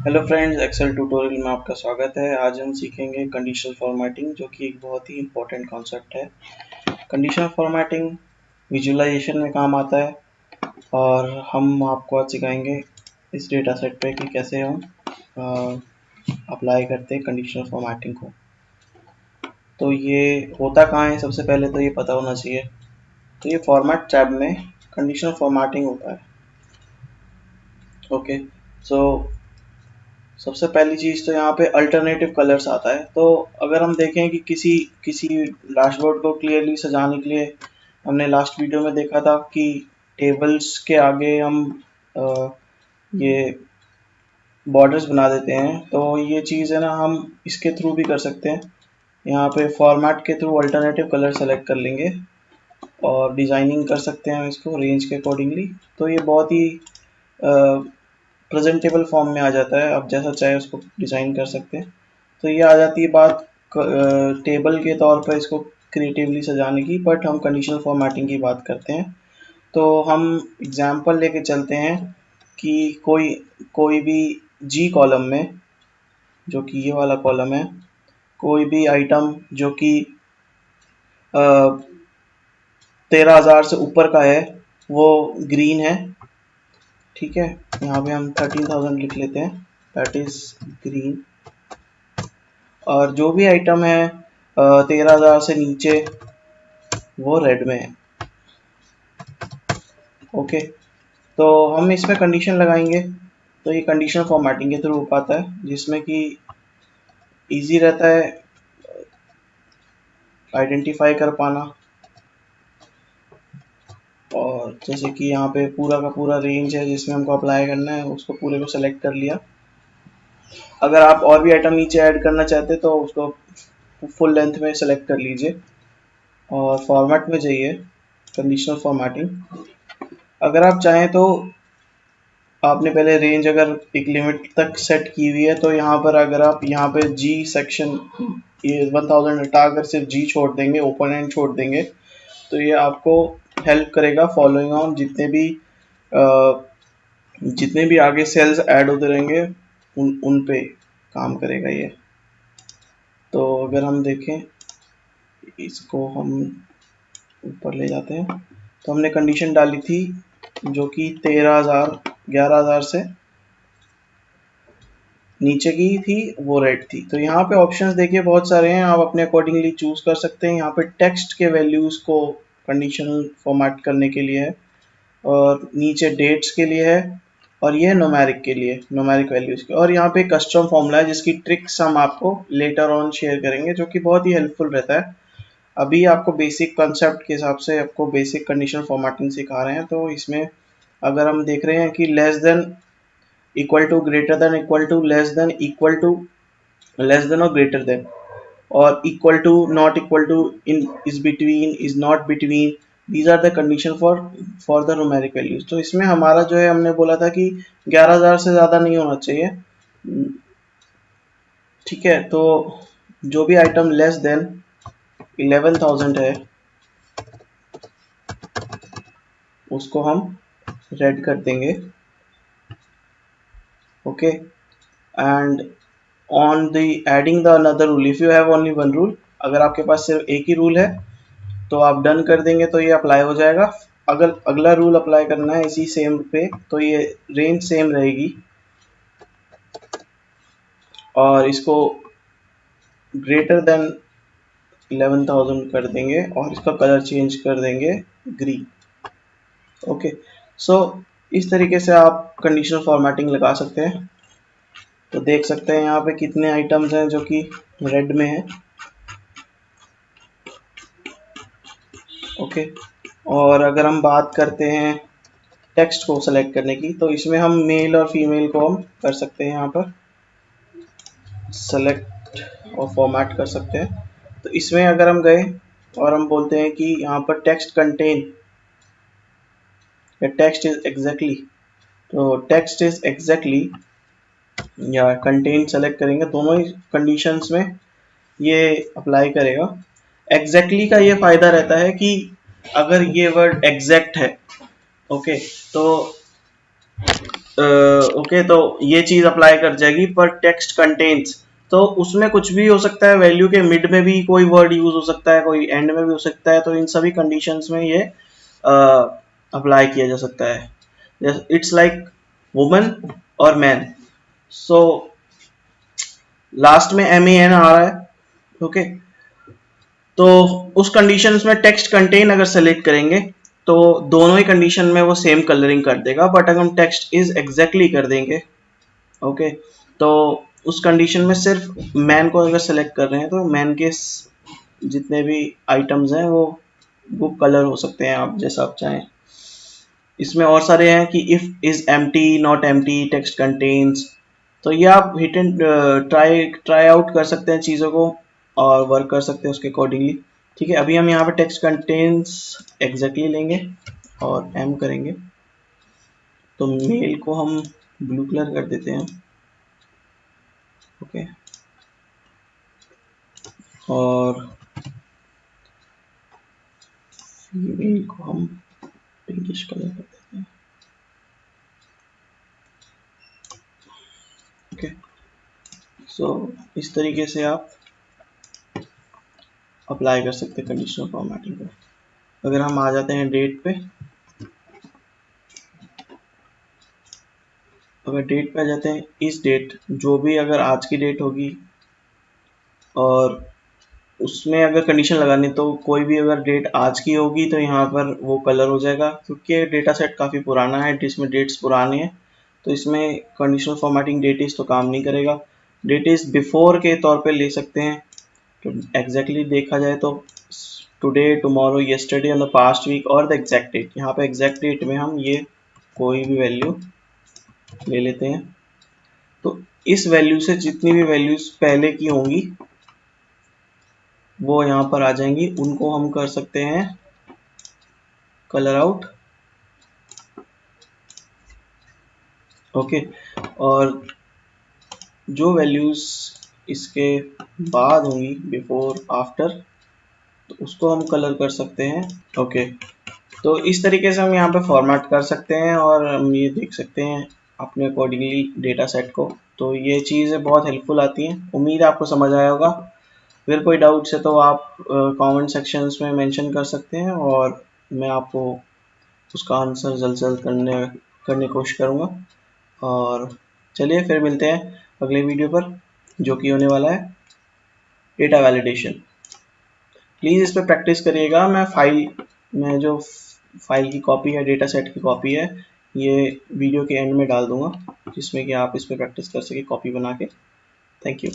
Hello friends, Excel tutorial में आपका स्वागत है। आज हम सीखेंगे कंडीशनल फॉर्मेटिंग, जो कि एक बहुत ही इम्पोर्टेंट कॉन्सेप्ट है। कंडीशनल फॉर्मेटिंग विजुअलाइजेशन में काम आता है और हम आपको आज सिखाएंगे इस डेटा सेट पे कि कैसे हम अप्लाई करते हैं कंडीशनल फॉर्मेटिंग को। तो ये होता कहाँ है, सबसे पहले तो ये पता होना चाहिए। तो ये फॉर्मेट टैब में कंडीशनल फॉर्मेटिंग होता है। ओके, सो सबसे पहली चीज़ तो यहाँ पे अल्टरनेटिव कलर्स आता है। तो अगर हम देखें कि किसी किसी डैशबोर्ड को क्लियरली सजाने के लिए, हमने लास्ट वीडियो में देखा था कि टेबल्स के आगे हम ये बॉर्डर्स बना देते हैं। तो ये चीज़ है ना, हम इसके थ्रू भी कर सकते हैं। यहाँ पे फॉर्मेट के थ्रू अल्टरनेटिव कलर सेलेक्ट कर लेंगे और डिज़ाइनिंग कर सकते हैं इसको रेंज के अकॉर्डिंगली। तो ये बहुत ही प्रेजेंटेबल फॉर्म में आ जाता है, आप जैसा चाहे उसको डिज़ाइन कर सकते हैं। तो ये आ जाती है बात टेबल के तौर पर इसको क्रिएटिवली सजाने की, बट हम कंडीशनल फॉर्मेटिंग की बात करते हैं। तो हम एग्जांपल लेके चलते हैं कि कोई कोई भी जी कॉलम में, जो कि ये वाला कॉलम है, कोई भी आइटम जो कि 13,000 से ऊपर का है वो ग्रीन है। ठीक है, यहाँ पे हम 13,000 लिख लेते हैं, दैट इज ग्रीन। और जो भी आइटम है 13,000 से नीचे वो रेड में है। ओके, तो हम इसमें कंडीशन लगाएंगे। तो ये कंडीशन फॉर्मेटिंग के थ्रू हो पाता है, जिसमें कि इजी रहता है आइडेंटिफाई कर पाना। और जैसे कि यहाँ पे पूरा का पूरा रेंज है जिसमें हमको अप्लाई करना है, उसको पूरे को सेलेक्ट कर लिया। अगर आप और भी आइटम नीचे ऐड करना चाहते तो उसको फुल लेंथ में सेलेक्ट कर लीजिए और फॉर्मेट में जाइए, कंडीशनल फॉर्मेटिंग। अगर आप चाहें तो आपने पहले रेंज अगर एक लिमिट तक सेट की हुई है, तो यहाँ पर अगर आप यहाँ पे जी सेक्शन ये 1000 हटा कर सिर्फ जी छोड़ देंगे, ओपन एंड छोड़ देंगे, तो ये आपको हेल्प करेगा फॉलोइंग ऑन जितने भी आगे सेल्स ऐड होते रहेंगे उन पे काम करेगा ये। तो अगर हम देखें, इसको हम ऊपर ले जाते हैं। तो हमने कंडीशन डाली थी जो कि 11,000 से नीचे की थी, वो रेड थी। तो यहाँ पे ऑप्शंस देखिए बहुत सारे हैं, आप अपने अकॉर्डिंगली चूज कर सकते हैं। यहाँ पे टेक्स्ट के वैल्यूज को कंडीशनल फॉर्मेट करने के लिए है, और नीचे डेट्स के लिए है, और ये न्यूमेरिक के लिए, न्यूमेरिक वैल्यूज के। और यहाँ पे कस्टम फॉर्मूला है जिसकी ट्रिक्स हम आपको लेटर ऑन शेयर करेंगे, जो कि बहुत ही हेल्पफुल रहता है। अभी आपको बेसिक कॉन्सेप्ट के हिसाब से आपको बेसिक कंडीशनल फॉर्मेटिंग सिखा रहे हैं। तो इसमें अगर हम देख रहे हैं कि less than equal to greater than equal to less than equal to less than और ग्रेटर देन, और equal to not equal to in is between is not between, these are the condition for the numeric values. तो इसमें हमारा जो है, हमने बोला था कि 11,000 से ज़्यादा नहीं होना चाहिए। ठीक है, तो जो भी आइटम लेस देन 11,000 है उसको हम रेड कर देंगे। Okay, and on the adding the another rule, if you have only one rule, अगर आपके पास सिर्फ एक ही रूल है तो आप डन कर देंगे तो ये अप्लाई हो जाएगा। अगर अगला रूल अप्लाई करना है इसी सेम पे, तो ये रेंज सेम रहेगी और इसको ग्रेटर देन 11,000 कर देंगे और इसका कलर चेंज कर देंगे ग्रीन। ओके, सो इस तरीके से आप कंडीशनल फॉर्मेटिंग लगा सकते हैं। तो देख सकते हैं यहाँ पे कितने आइटम्स हैं जो कि रेड में है। ओके, और अगर हम बात करते हैं टेक्स्ट को सेलेक्ट करने की, तो इसमें हम मेल और फीमेल को हम कर सकते हैं, यहाँ पर सेलेक्ट और फॉर्मेट कर सकते हैं। तो इसमें अगर हम गए और हम बोलते हैं कि यहाँ पर टेक्स्ट कंटेन या टेक्स्ट इज एग्जैक्टली, तो टेक्स्ट इज एग्जैक्टली या कंटेन सेलेक्ट करेंगे, दोनों ही कंडीशंस में ये अप्लाई करेगा। एग्जैक्टली का ये फायदा रहता है कि अगर ये वर्ड एग्जैक्ट है, ओके, तो ओके, तो ये चीज अप्लाई कर जाएगी। पर टेक्स्ट कंटेन्स, तो उसमें कुछ भी हो सकता है, वैल्यू के मिड में भी कोई वर्ड यूज हो सकता है, कोई एंड में भी हो सकता है, तो इन सभी कंडीशंस में ये अप्लाई किया जा सकता है। इट्स लाइक वुमन और मैन। सो लास्ट में MEN आ रहा है। ओके, तो उस कंडीशंस में टेक्स्ट कंटेन अगर सेलेक्ट करेंगे तो दोनों ही कंडीशन में वो सेम कलरिंग कर देगा। बट अगर हम टेक्स्ट इज एग्जैक्टली कर देंगे, ओके, तो उस कंडीशन में सिर्फ मैन को अगर सेलेक्ट कर रहे हैं तो मैन के जितने भी आइटम्स हैं वो कलर हो सकते हैं आप जैसा आप चाहें। इसमें और सारे हैं कि if is empty, not empty, text contains. तो ये आप हिट एंड ट्राई आउट कर सकते हैं चीज़ों को और वर्क कर सकते हैं उसके अकॉर्डिंगली। ठीक है, अभी हम यहाँ पे टेक्स्ट कंटेन्स एग्जैक्टली लेंगे और एम करेंगे। तो मेल को हम ब्लू कलर कर देते हैं। ओके, और फीमेल को हम पिंकिश कलर कर देते हैं। ओके, सो इस तरीके से आप अप्लाई कर सकते हैं कंडीशनल फॉर्मेटिंग को। अगर हम आ जाते हैं डेट पे, अगर डेट पे आ जाते हैं, इस डेट जो भी अगर आज की डेट होगी और उसमें अगर कंडीशन लगानी, तो कोई भी अगर डेट आज की होगी तो यहाँ पर वो कलर हो जाएगा। क्योंकि डेटा सेट काफ़ी पुराना है, इसमें डेट्स पुराने हैं, तो इसमें कंडीशनल फॉर्मेटिंग डेट इज तो काम नहीं करेगा। डेट इज बिफोर के तौर पे ले सकते हैं। तो एग्जैक्टली देखा जाए तो today, tomorrow, yesterday, in the past week और द एग्जैक्ट डेट। यहाँ पे एग्जैक्ट डेट में हम ये कोई भी वैल्यू ले लेते हैं। तो इस वैल्यू से जितनी भी वैल्यूज पहले की होंगी वो यहाँ पर आ जाएंगी, उनको हम कर सकते हैं कलर आउट। ओके, और जो वैल्यूज इसके बाद होंगी, बिफोर आफ्टर, तो उसको हम कलर कर सकते हैं। ओके, तो इस तरीके से हम यहाँ पे फॉर्मेट कर सकते हैं और हम ये देख सकते हैं अपने अकॉर्डिंगली डेटा सेट को। तो ये चीज़ें बहुत हेल्पफुल आती हैं। उम्मीद है आपको समझ आया होगा। फिर कोई डाउट्स है तो आप कमेंट सेक्शंस में मेंशन कर सकते हैं और मैं आपको उसका आंसर जल्द से जल्द करने की कोशिश करूँगा। और चलिए फिर मिलते हैं अगले वीडियो पर, जो कि होने वाला है डेटा वैलिडेशन। प्लीज़ इस पर प्रैक्टिस करिएगा। मैं जो फाइल की कॉपी है, डेटा सेट की कॉपी है, ये वीडियो के एंड में डाल दूंगा, जिसमें कि आप इस पर प्रैक्टिस कर सके कॉपी बना के। Thank you.